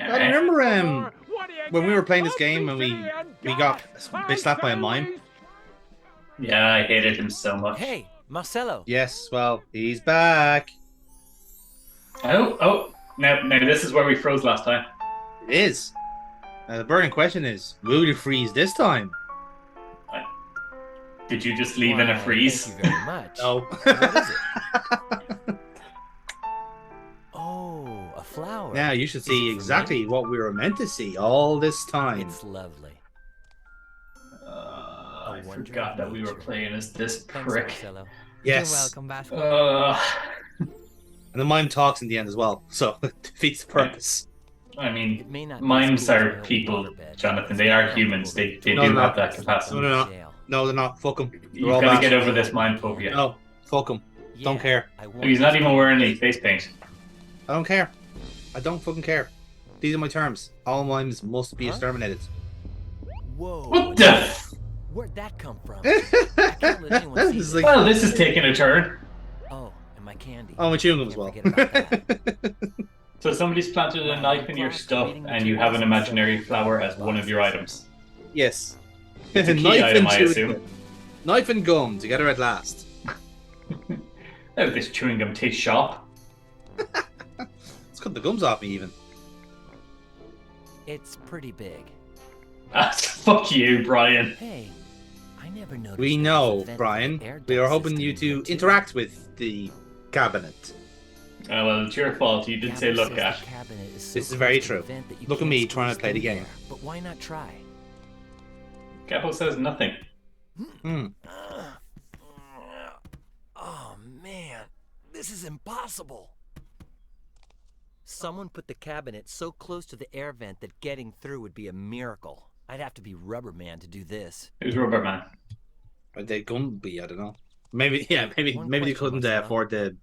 I remember when we were playing this game and we got a bit slapped by a mime. Yeah, I hated him so much. Hey, Marcelo. Yes, well, he's back. Oh, now this is where we froze last time. It is. The burning question is, will you freeze this time? Did you just leave in a freeze? Thank you very much. No. What is it? Oh, a flower. Now you should Is see it for exactly me? what we were meant to see all this time. It's lovely. I wonder forgot of that we were nature. playing as this Thanks, prick. Marcelo. Yes. You're welcome, Vasco. And the mime talks in the end as well, so it defeats the purpose. I mean, It may not be mimes as cool as are my old people, waterbed, Jonathan. but They it's are comfortable humans. They to No, do no, have that no, capacity. no. jail. No, they're not. Fuck them. You've got to get over this mind phobia. No, fuck them. Don't Yeah, care. I won't He's not just- even wearing any face paint. I don't care. I don't fucking care. These are my terms. All mimes must be Huh? exterminated. Whoa. What the? Where'd that come from? I can't let anyone see This is this. like- Well, this is taking a turn. Oh, and my candy. Oh, my chewing gum as Can't well. forget about that. So somebody's planted a knife in your stuff, and you have an imaginary flower as one of your items. Yes. It's a key item, I chewing assume. gum. Knife and gum together at last. Oh, this chewing gum tastes sharp. Let's cut the gums off me even. It's pretty big. Fuck you, Brian. Hey, I never noticed. We there was a know, vent with Brian. an air We are duct hoping system you in to there, too. interact with the cabinet. Well, it's your fault. You did say Gabby look says at. the cabinet is so This is very close to the true. vent that you Look at can't me trying to squeeze play the through game. there. But why not try? Capo says nothing. Hmm. Oh man, this is impossible. Someone put the cabinet so close to the air vent that getting through would be a miracle. I'd have to be Rubberman to do this. Who's Rubber Man? Or they Gumby, I don't know. Maybe, yeah, maybe One they question, couldn't Marcelo. afford the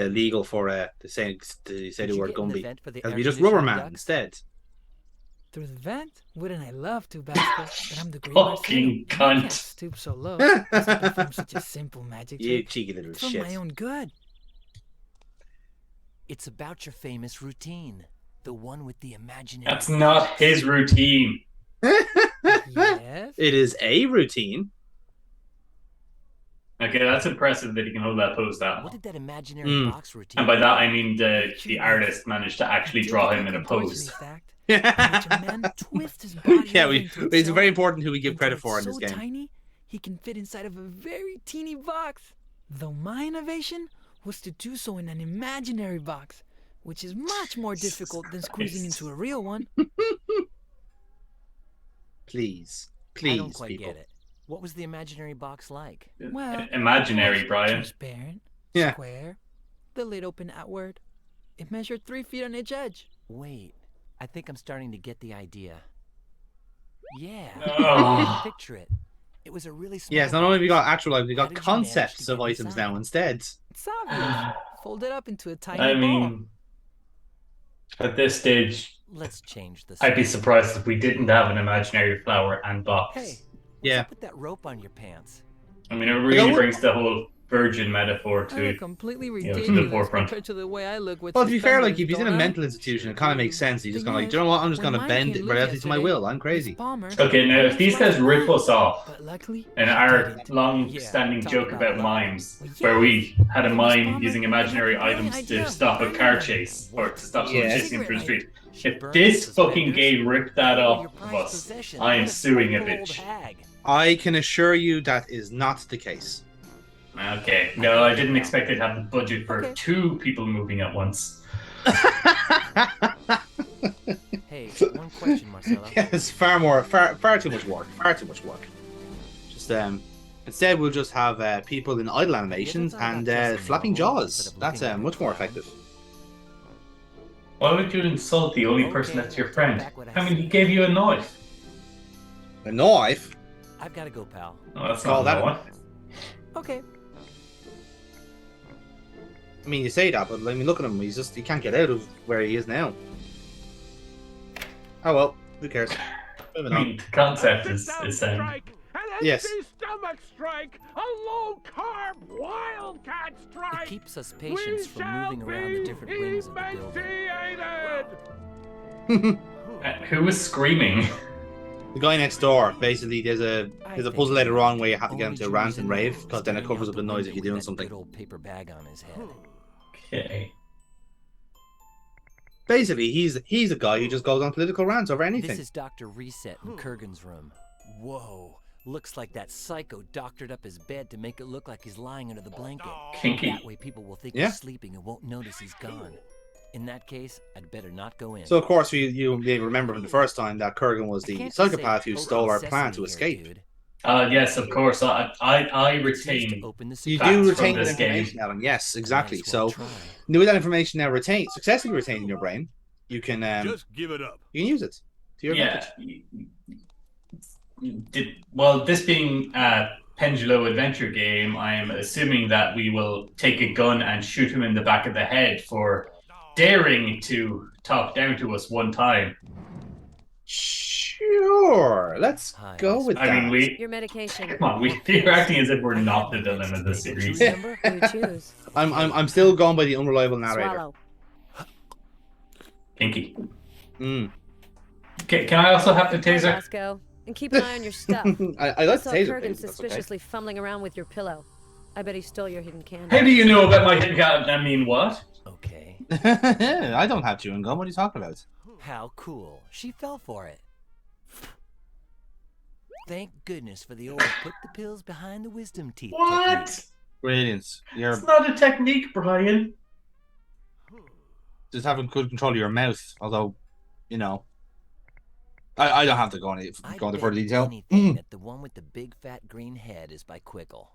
legal for to say Could the you word get in the Gumby. vent for the It'll air be just conditioning Rubberman duct? instead. Through the vent? Wouldn't I love to, Vasco? But I'm the great Fucking Marcelo. I can't cunt. stoop so low as to perform such a simple magic You trick. cheeky little It's for shit. my own good. It's about your famous routine, the one with the imaginary. That's not his routine. Yes. It is a routine. Okay, that's impressive that he can hold that pose that What long. did that imaginary Mm. box routine? And by that I mean the artist managed to actually draw him in a pose. In which a man twists his body Yeah, over we, into it's itself very important who we give until credit it's for in this so game. tiny, he can fit inside of a very teeny box. Though my innovation was to do so in an imaginary box, which is much more difficult than squeezing Christ. into a real one. Please, I don't please, quite people. get it. What was the imaginary box like? Well, Imaginary, Brian. transparent, Yeah. square, the lid open outward. It measured 3 feet on each edge. Wait, I think I'm starting to get the idea. Yeah, Oh. I can picture it. It was a really small. Yes, not only we got actual items, we How got did you manage concepts to of get items inside? now instead. It's obvious. Folded up into a tiny I ball. mean, at this stage, Let's change this. I'd be surprised if we didn't have an imaginary flower and box. Hey, what's Yeah. up with that rope on your pants? I mean, it really what- brings the whole virgin metaphor I look to. completely to the ridiculous forefront. compared to the way I look with Well, to be fair, like suspenders, if he's in a don't I? mental institution, it kind of makes sense. He's just Thing gonna like, is, do you know what? I'm just when gonna mine bend came reality loose to my yesterday, will. I'm Miss crazy. Palmer Okay, now if these guys rip us off, But luckily, and she our didn't. long-standing Yeah, joke talk about about mimes, luck. where Well, we had a Miss mime Palmer, using you imaginary have a brilliant items idea to of stop a burning car them. chase or to stop someone Yes. chasing him through the street. She If burned this the fucking suspenders. game ripped that Your off of prized us, possession. I am What a suing a spiteful old bitch. hag. I can assure you that is not the case. Okay, no, I didn't expect it to have the budget for Okay. 2 people moving at once. Hey, one question, Marcelo. Yes, far too much work. Far too much work. Just instead we'll just have people in idle animations thought about and dressing flapping normal jaws. instead of That's looking like much a more clown? effective. Why would you insult the only person Okay, that's your I'll take friend? back what I I mean, he said. gave you a knife. A knife? I've got to go, pal. Oh, that's Call not that that a one. knife. Okay. I mean, you say that, but I mean, look at him. He can't get out of where he is now. Oh well, who cares? Moving I on. mean, the concept is Yes. Stomach strike, a low-carb wildcat strike. It keeps us patients from moving around the different wings of the building. Who was screaming? The guy next door. Basically, there's a puzzle later on where you have to get him to Only rant Jews and in the rave world because then it staring covers out up the the noise window if you're with doing that something. Good old paper bag on his head. Okay. Basically, he's a guy who just goes on political rants over anything. This is Dr. Reset in Kurgan's room. Whoa. Looks like that psycho doctored up his bed to make it look like he's lying under the blanket. Kinky. That way people will think Yeah. he's sleeping and won't notice he's gone. In that case, I'd better not go in. So of course you may remember from the first time that Kurgan was I the can't psychopath say who stole our open plan to sesame here, escape. dude. Yes, of course. I It's used to retain. open the You Facts do from retain that this game. information, Alan. Yes, exactly. Might as well So try. with that information now retained, successfully retained in your brain, you can Just give it up. you can use it to your Yeah. advantage. Well, this being a Pendulo adventure game, I am assuming that we will take a gun and shoot him in the back of the head for daring to talk down to us one time. Sure, let's Hi, go Miss with I that. mean, Your medication. come on, we're acting as if we're not the villain of the series. Remember? You choose. I'm still going by the unreliable narrator. Swallow. Pinky. Mm. Can I also have the taser? Roscoe, and keep an eye on your stuff. I like the saw taser. Kurgan Please, that's okay. suspiciously fumbling around with your pillow. I bet he stole your hidden How candy. do you know about my hidden cat? I mean, what? Okay. I don't have chewing gum. What are you talking about? How cool. She fell for it. Thank goodness for the old put the pills behind the wisdom teeth technique. What? Brilliant. You're It's not a technique, Brian. just having good control of your mouth. Although, you know, I don't have to go into I further bet detail. anything that the one with the big fat green head is by Quickle.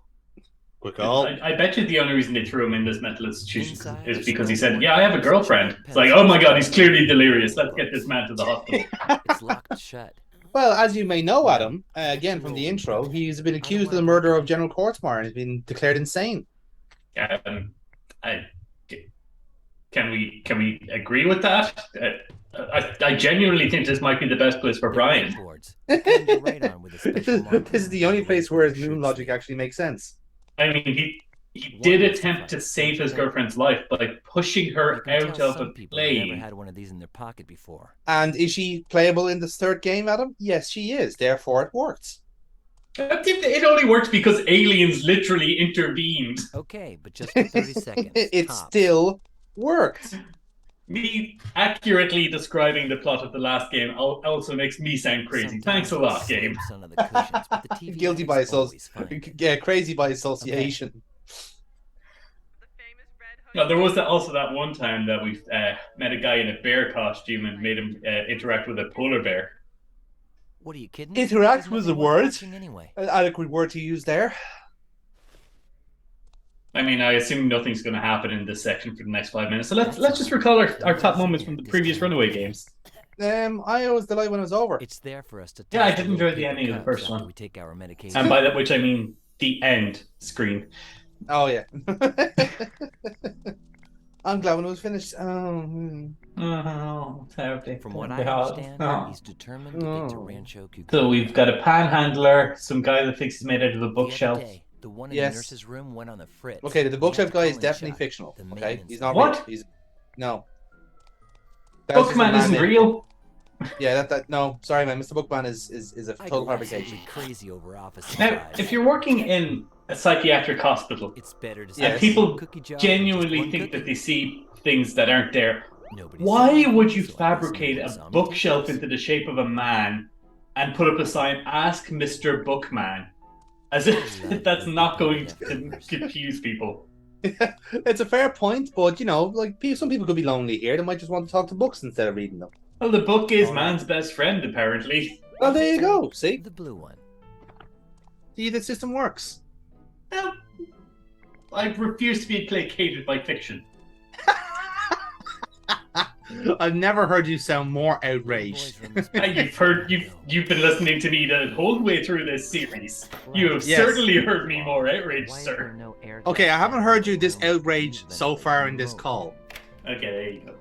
Quick call. I bet you the only reason they threw him in this mental institution Inside is is because he no said, one "Yeah, I have a girlfriend." It's like, oh my god, he's clearly delirious. Let's get this man to the hospital. It's locked shut. Well, as you may know, Adam, again from the intro, he's been accused of the murder of General Kortmar and has been declared insane. Can we agree with that? I genuinely think this might be the best place for Brian. Boards. Turned you right on with a special marker. This is the only place where his moon logic actually makes sense. I mean, he did attempt to save his girlfriend's life by pushing You her can tell out of some a people have never plane. had one of these in their pocket before. And is she playable in this third game, Adam? Yes, she is. Therefore, it worked. It only worked because aliens literally intervened. Okay, but just for 30 seconds. It tops. still worked. Me accurately describing the plot of the last game also makes me sound crazy. Sometimes Thanks a lot, it game. slips under the cushions, but the TV Guilty edit's by always association. fine. Yeah, crazy by association. No, there was also that one time that we met a guy in a bear costume and made him interact with a polar bear. What are you kidding? Interact There's was the nothing worth word. watching Anyway. An adequate word to use there. I mean, I assume nothing's going to happen in this section for the next 5 minutes. So let's just recall our top moments from the previous Runaway games. I always delight when it was over. It's there for us to. Yeah, I toss did the enjoy little the paper ending of the cups first after one. We take our medication. And by that which I mean the end screen. Oh yeah. I'm glad when it was finished. Oh, terribly. From what I understand, he's determined to get to Rancho Cucamonga. So we've got a panhandler, some guy that thinks he's made out of a The other bookshelf. day, the one in Yes. the nurse's room went on the fritz. Okay, the We bookshelf had to guy call is in definitely shot. fictional. The Okay, maintenance he's not What? real. He's no. That was just a Bookman man isn't that- real. Yeah, that no. Sorry, man. Mr. Bookman is a I total go fabrication. absolutely crazy over office Now, supplies. if you're working in a psychiatric hospital It's better to Yes. and people cookie jar than just genuinely one think cookie. that they see things that aren't there, Nobody's why saying would you so I guess fabricate maybe a some bookshelf takers. into the shape of a man and put up a sign, "Ask Mr. Bookman," as if that's not going to confuse people? It's a fair point, but you know, like some people could be lonely here. They might just want to talk to books instead of reading them. Well, the book is man's best friend, apparently. Well, there you go. See, The blue one. the system works. Well, I refuse to be placated by fiction. I've never heard you sound more outraged. You've been listening to me the whole way through this series. You have Yes. certainly heard me more outraged, sir. Okay, I haven't heard you this outraged so far in this call. Okay, there you go.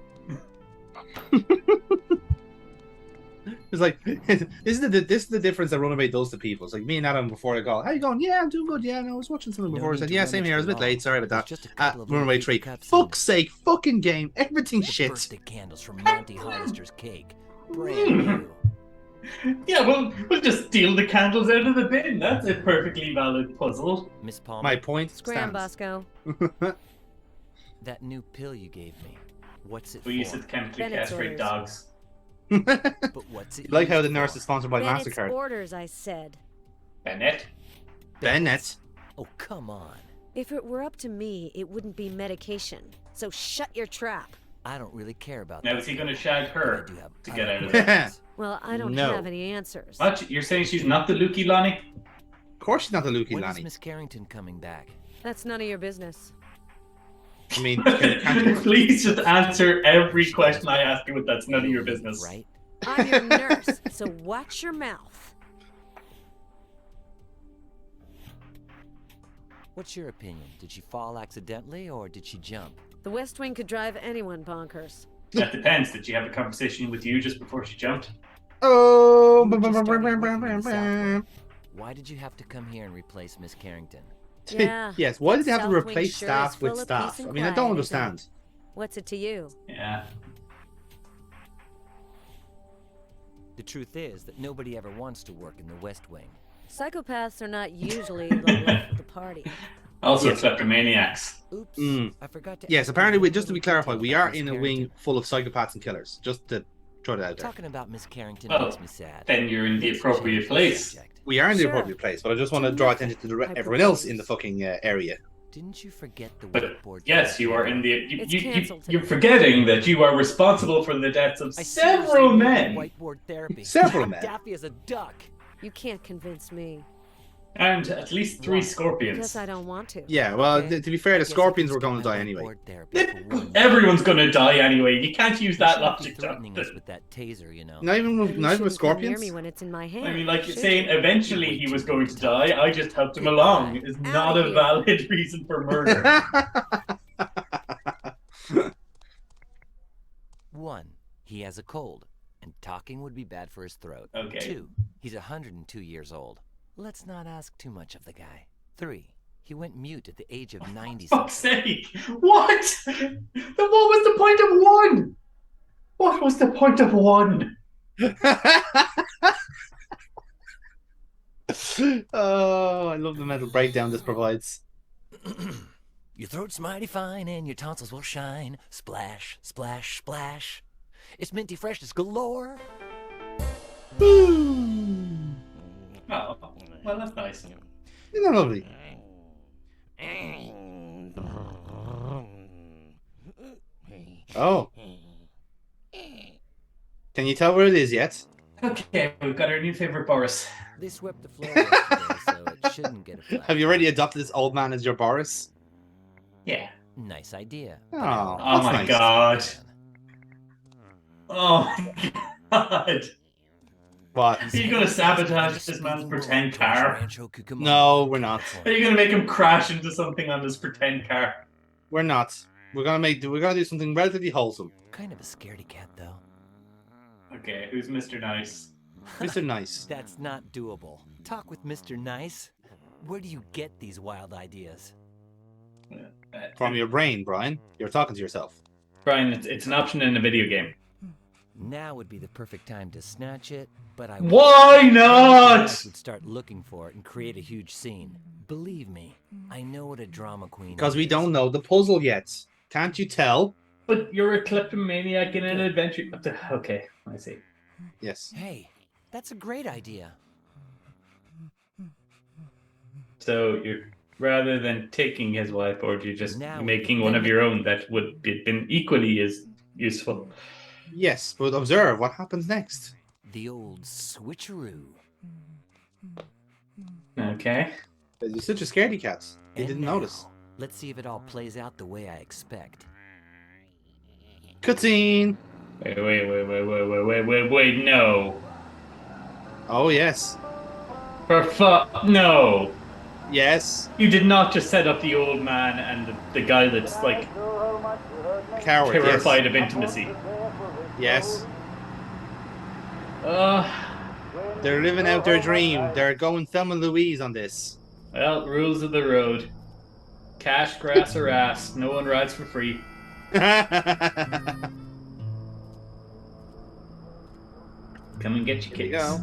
It's like this is the difference that Runaway does to people. It's like me and Adam before the call. How you going? Yeah, I'm doing good. Yeah, no, I was watching something No before. I need said, to yeah, run same it here. I was a for bit late. long. Sorry about There's that. just a couple of Runaway little 3. cups in Fuck's sake, fucking game. Everything's the shit. birthday candles from Monty Hollister's cake. Brand new. Yeah, we'll just steal the candles out of the bin. That's a perfectly valid puzzle. Miss Palmer, My point Scram, stands. Bosco. that new pill you gave me. What's it We used for? to chemically Bennett's castrate orders. dogs. But what's it Like how used the nurse for? is sponsored by Bennett's MasterCard. orders, I said. Bennett. Bennett. Oh, come on. If it were up to me, it wouldn't be medication. So shut your trap. I don't really care about Now that. is he going to shag but I her do have to other get out of questions. there? Well, I don't No. have any answers. What? You're saying she's not the Lukey Lonnie? Of course she's not the Lukey When is Lanny. Miss Carrington coming back? That's none of your business. I mean, can't you- Please just answer every question I ask you with that's none of your business. Right? I'm your nurse, so watch your mouth. What's your opinion? Did she fall accidentally or did she jump? The West Wing could drive anyone bonkers. That depends. Did she have a conversation with you just before she jumped? Oh, You just started working in the South Wing. Why did you have to come here and replace Miss Carrington? Yeah. yes. Why did they have to South Wing replace sure staff is with full of staff? peace and I mean, I quiet, don't isn't it? understand. What's it to you? Yeah. The truth is that nobody ever wants to work in the West Wing. Psychopaths are not usually the life of the party. Also, Yes. kleptomaniacs. Oops, Mm. I forgot to Yes, ask you apparently, one just to be little clarified, detail we about are Miss in a Carrington. wing full of psychopaths and killers. Just to throw that out there. Talking about Miss Carrington Well, makes me sad. then you're in the Let's appropriate change the place. subject. We are in the Sure. appropriate place, but I just want to Do draw nothing, attention to I everyone else propose. in the fucking area. Didn't you forget the But whiteboard? yes, you are in the. It's cancelled You're today. forgetting that you are responsible for the deaths of I seriously several need men Whiteboard therapy. Several I'm men. daffy as a duck. You can't convince me. and at least 3 scorpions. Guess I don't want to. Yeah, well, Okay. to be fair, I the guess I scorpions can were skip going to my die anyway. whiteboard therapy for one night. Everyone's gonna die anyway. You can't use You that shouldn't be logic, threatening us Jonathan. with that taser, you know. Not even Then with, you not even with shouldn't come near scorpions. me when it's in my hand. I mean, like should saying you? eventually he was going to die, I just helped him along is not a here. valid reason for murder. 1. He has a cold, and talking would be bad for his throat. Okay. 2. He's 102 years old. Let's not ask too much of the guy. 3. He went mute at the age of 90 Fuck's something. sake! What? Then what was the point of 1? What was the point of 1? Oh, I love the mental breakdown this provides. Your throat's mighty fine and your tonsils will shine. Splash, splash, splash. It's minty freshness galore. Isn't Oh, well, that's nice. that lovely? Oh. Can you tell where it is yet? Okay, we've got our new favorite Boris. They swept the floor yesterday, so it shouldn't get a flat. Have you already adopted this old man as your Boris? Yeah. Nice idea. Oh, Oh my nice. god. Oh my god. What? Are you gonna sabotage this man's pretend car? No, we're not. Are you gonna make him crash into something on his pretend car? We're not. We're gonna do something relatively wholesome. Kind of a scaredy cat, though. Okay, who's Mr. Nice? Mr. Nice. That's not doable. Talk with Mr. Nice. Where do you get these wild ideas? From your brain, Brian. You're talking to yourself. Brian, it's an option in a video game. Now would be the perfect time to snatch it, but I Why not? would start looking for it and create a huge scene. Believe me, I know what a drama queen Because we is. don't know the puzzle yet. Can't you tell? But you're a kleptomaniac in an adventure. Okay, I see. Yes. Hey, that's a great idea. So you're rather than taking his whiteboard, you're just Now making we- one of your own that would have been equally as useful. Yes, but observe what happens next. The old switcheroo. Okay. You're such a scaredy cat. You And didn't now, notice. Let's see if it all plays out the way I expect. Cutscene. Wait, no. Oh yes. No. Yes. You did not just set up the old man and the guy that's like Coward. terrified of intimacy. Yes. They're living out their dream. They're going Thelma and Louise on this. Well, rules of the road. Cash, grass, or ass. No one rides for free. There Come and get your you kicks. go.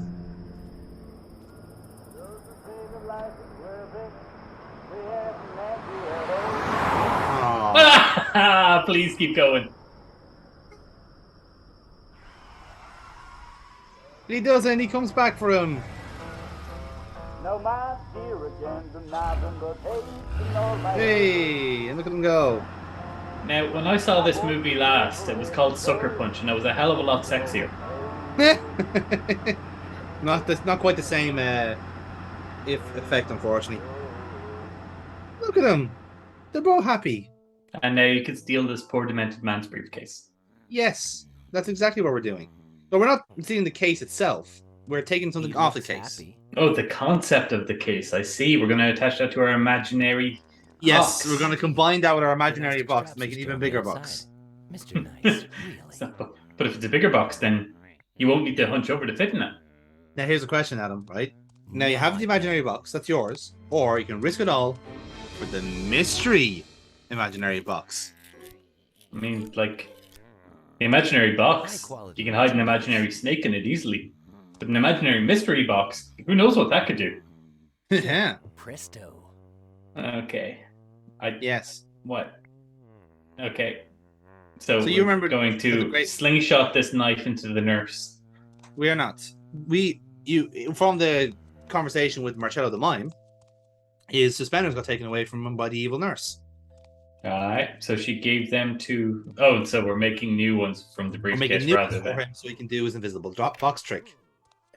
Aw. Please keep going. He does it and he comes back for him. Hey, and look at him go. Now, when I saw this movie last, it was called Sucker Punch, and it was a hell of a lot sexier. Not quite the same effect, unfortunately. Look at them. They're both happy. And now you can steal this poor demented man's briefcase. Yes, that's exactly what we're doing. But we're not stealing the case itself. We're taking something He off the looks case. happy. Oh, the concept of the case. I see. We're going to attach that to our imaginary Yes, box. we're going to combine that with our imaginary Elastic box to straps make are an even still bigger outside. box. Mr. Nice, really. So, but if it's a bigger box, then you won't need to hunch over to fit in it. Now here's a question, Adam, right? Now you have the imaginary box, that's yours. Or you can risk it all for the mystery imaginary box. I mean, like, the imaginary box, High quality. you can hide an imaginary snake in it easily. But an imaginary mystery box, who knows what that could do? Yeah. Presto. Okay. Yes. What? Okay. So So you we're remember going the to great- slingshot this knife into the nurse. We are not. You from the conversation with Marcello the Mime, his suspenders got taken away from him by the evil nurse. Alright, so she gave them to... Oh, so we're making new ones from the We're making briefcase new rather ones for than... him so he can do his invisible drop box trick.